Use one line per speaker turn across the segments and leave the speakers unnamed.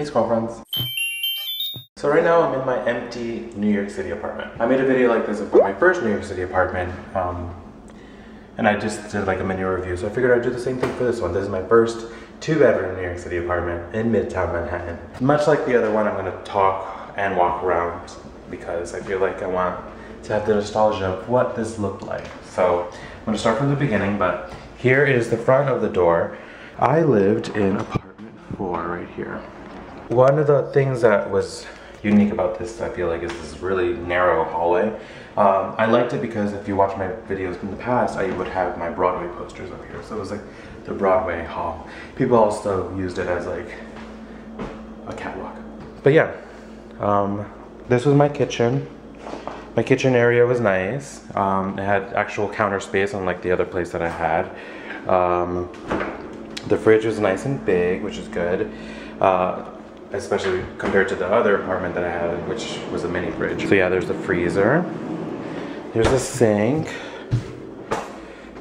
Hey Squirrel friends. So right now I'm in my empty New York City apartment. I made a video like this about my first New York City apartment and I just did like a mini review, so I figured I'd do the same thing for this one. This is my first 2-bedroom New York City apartment in Midtown Manhattan. Much like the other one, I'm gonna talk and walk around because I feel like I want to have the nostalgia of what this looked like. So I'm gonna start from the beginning, but here is the front of the door. I lived in apartment 4 right here. One of the things that was unique about this, I feel like, is this really narrow hallway. I liked it because if you watch my videos in the past, I would have my Broadway posters up here. So it was like the Broadway hall. People also used it as like a catwalk. But yeah, this was my kitchen. My kitchen area was nice. It had actual counter space unlike the other place that I had. The fridge was nice and big, which is good. Especially compared to the other apartment that I had, which was a mini fridge. So yeah, there's the freezer. There's the sink.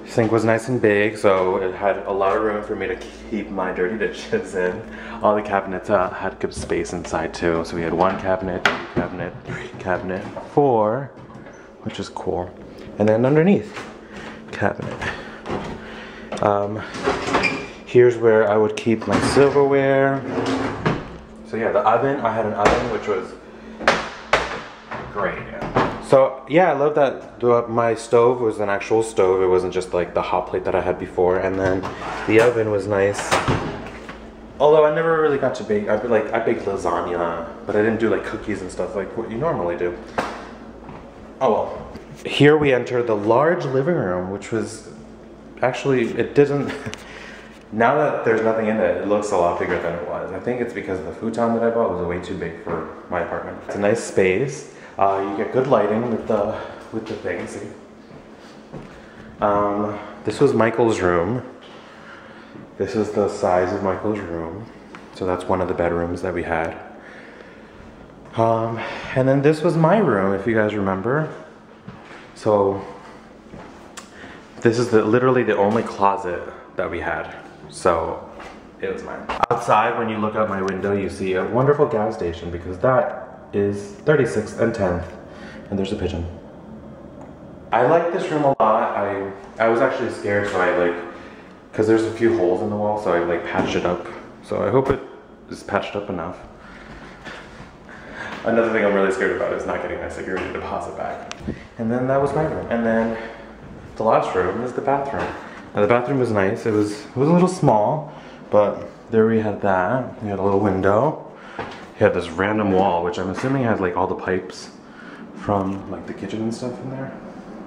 Sink was nice and big, so it had a lot of room for me to keep my dirty dishes in. All the cabinets had good space inside too. So we had 1 cabinet, 2 cabinet, 3 cabinet, 4, which is cool. And then underneath, cabinet. Here's where I would keep my silverware. So yeah, the oven, I had an oven which was great. Yeah. So yeah, I love that my stove was an actual stove. It wasn't just like the hot plate that I had before. And then the oven was nice. Although I never really got to bake. I baked lasagna, but I didn't do like cookies and stuff like what you normally do. Oh well. Here we enter the large living room, which was actually, it didn't, now that there's nothing in it, it looks a lot bigger than it was. I think it's because the futon that I bought was way too big for my apartment. It's a nice space. You get good lighting with the thing. See? This was Michael's room. This is the size of Michael's room. So that's one of the bedrooms that we had. And then this was my room, if you guys remember. So this is literally the only closet that we had. So it was mine. Outside, when you look out my window, you see a wonderful gas station because that is 36th and 10th, and there's a pigeon. I like this room a lot. I was actually scared, so because there's a few holes in the wall, so I patched it up. So I hope it is patched up enough. Another thing I'm really scared about is not getting my security deposit back. And then that was my room. And then the last room is the bathroom. Now the bathroom was nice. It was a little small, but there we had that. We had a little window. We had this random wall, which I'm assuming has like all the pipes from like the kitchen and stuff in there.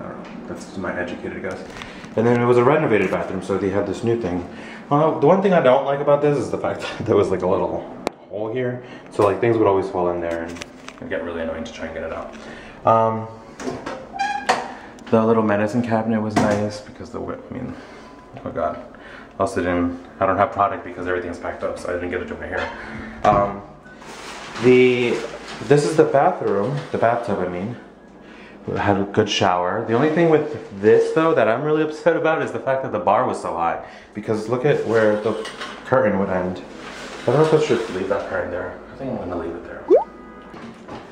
I don't know. That's my educated guess. And then it was a renovated bathroom, so they had this new thing. The one thing I don't like about this is the fact that there was like a little hole here, so like things would always fall in there, and it'd get really annoying to try and get it out. The little medicine cabinet was nice because oh god. Also I don't have product because everything's packed up, so I didn't get to do my hair. This is the bathroom, the bathtub I mean. It had a good shower. The only thing with this though that I'm really upset about is the fact that the bar was so high. Because look at where the curtain would end. I don't know if I should leave that curtain there. I think I'm gonna leave it there.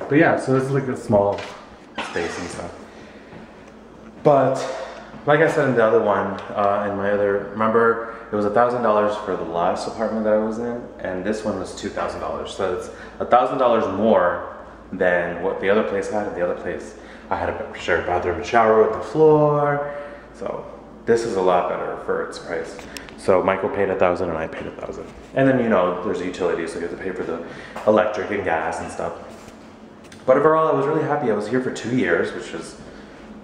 But yeah, so this is like a small space and stuff. But like I said in the other one, remember it was $1,000 for the last apartment that I was in, and this one was $2,000. So it's $1,000 more than what the other place had. And the other place, I had a shared bathroom and shower with the floor. So this is a lot better for its price. So Michael paid $1,000 and I paid $1,000. And then there's a utility, so you have to pay for the electric and gas and stuff. But overall, I was really happy. I was here for 2 years, which is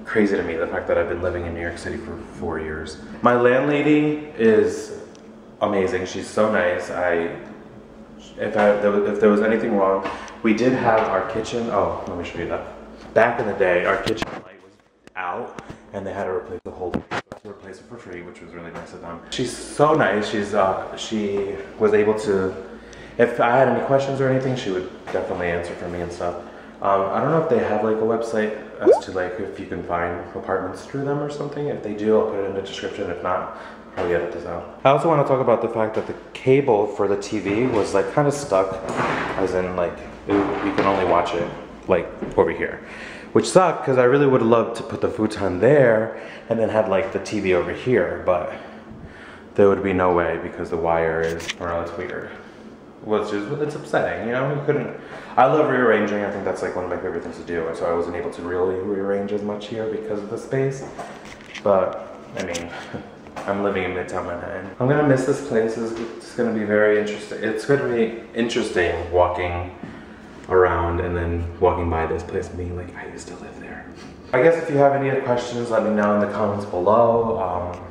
crazy to me, the fact that I've been living in New York City for 4 years. My landlady is amazing. She's so nice. If there was anything wrong, we did have our kitchen. Oh, let me show you that. Back in the day, our kitchen light was out, and they had to replace the whole thing. To replace it for free, which was really nice of them. She's so nice. She was able to, if I had any questions or anything, she would definitely answer for me and stuff. I don't know if they have like a website as to like if you can find apartments through them or something. If they do, I'll put it in the description. If not, I'll probably edit this out. I also want to talk about the fact that the cable for the TV was like kind of stuck as in like you can only watch it like over here, which sucked because I really would have loved to put the futon there and then had like the TV over here, but there would be no way because the wire is, or it's weird. Which is, it's upsetting, you know, you couldn't, I love rearranging, I think that's like one of my favorite things to do, so I wasn't able to really rearrange as much here because of the space, but, I mean, I'm living in Midtown Manhattan. I'm gonna miss this place, it's gonna be very interesting, it's gonna be interesting walking around and then walking by this place and being like, I used to live there. I guess if you have any other questions, let me know in the comments below.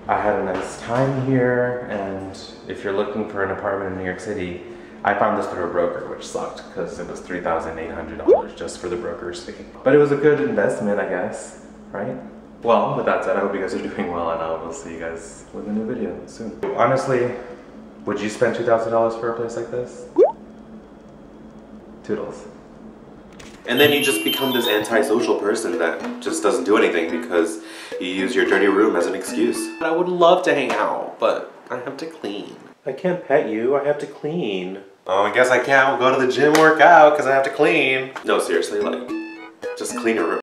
I had a nice time here, and if you're looking for an apartment in New York City, I found this through a broker, which sucked because it was $3,800 just for the broker's fee. But it was a good investment, I guess, right? Well, with that said, I hope you guys are doing well, and I will see you guys with a new video soon. Honestly, would you spend $2,000 for a place like this? Toodles. And then you just become this antisocial person that just doesn't do anything because you use your dirty room as an excuse. I would love to hang out, but I have to clean. I can't pet you, I have to clean. Oh, I guess I can't go to the gym, work out, because I have to clean. No, seriously, like, just clean your room.